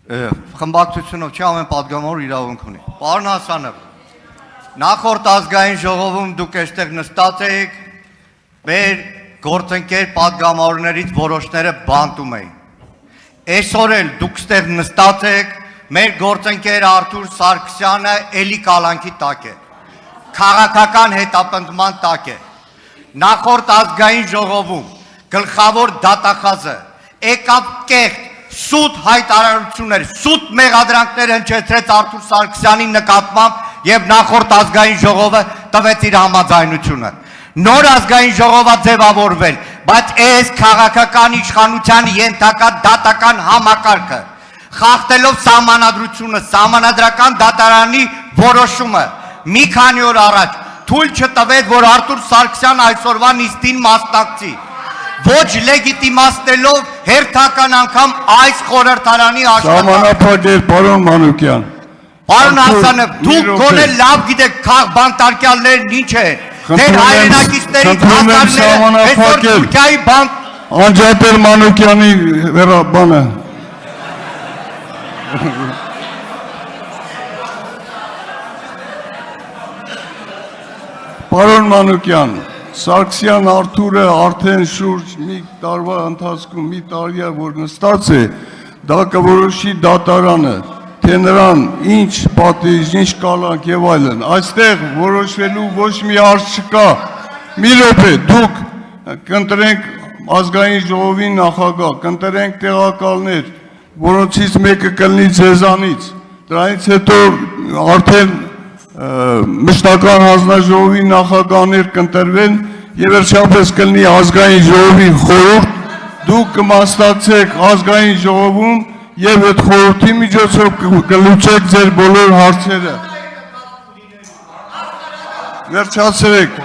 խմբակցությունով չի ամեն պատգամավոր իրավունք ունի։ Պարոն Հասանով, նախորդ ազգային ժողովում դուք այստեղ նստած եք, մեր գործընկեր պատգամավորներից որոշները բանտում էին։ Այսօր էլ դուք այստեղ նստած եք, մեր գործընկեր Արթուր Սարգսյանը էլի կալանքի տակ է, քաղաքական հետապնդման տակ է։ Նախորդ ազգային ժողովում գլխավոր դատախազը եկավ կեղտ սուտ հայտարարություններ, սուտ մեղադրանքներ հնչեցրեց Արթուր Սարգսյանի նկատմամբ եւ նախորդ ազգային ժողովը տվեց իր համաձայնությունը։ Նոր ազգային ժողովը ձևավորվել, բայց այս քաղաքական իշխանության ենթակա դատական համակարգը խախտելով սահմանադրությունը, սահմանադրական դատարանի որոշումը մի քանի օր առաջ թույլ չտվեց, որ Արթուր Սարգսյան այսօրվա նիստին մասնակցի, ոչ լեգիտիմացնելով հերթական անգամ այս խորհրդարանի աշխատանքը։ Սահմանափակել, պարոն Մանուկյան։ Պարոն Հասանով, դուք գոնե լավ գիտեք բանտարկյալներն ինչ է, դեր հայրենակիցներից հազարները, այսօր Թուրքիայի բան… Անջատել Մանուկյանի բանը։ Պարոն Մանուկյան, Սարգսյան Արթուրը արդեն շուրջ մի տարվա ընթացքում մի տարի է, որ նստած է, դա կորոշի դատարանը, թե նրան ինչ պատիժ, ինչ կալանք եւ այլն։ Այստեղ որոշվելու ոչ մի հարց չկա։ Մի րոպե, դուք կընտրենք ազգային ժողովի նախագահ, կընտրենք տեղակալներ, որոնցից մեկը կլինի ձեզանից։ Դրանից հետո արդեն մշտական հանձնաժողովի նախագահներ կընտրվեն եւ վերջապես կլինի ազգային ժողովի խորհուրդ, դուք կմասնակցեք ազգային ժողովում եւ այդ խորհրդի միջոցով կլուծեք ձեր բոլոր հարցերը։ Վերջացրեք։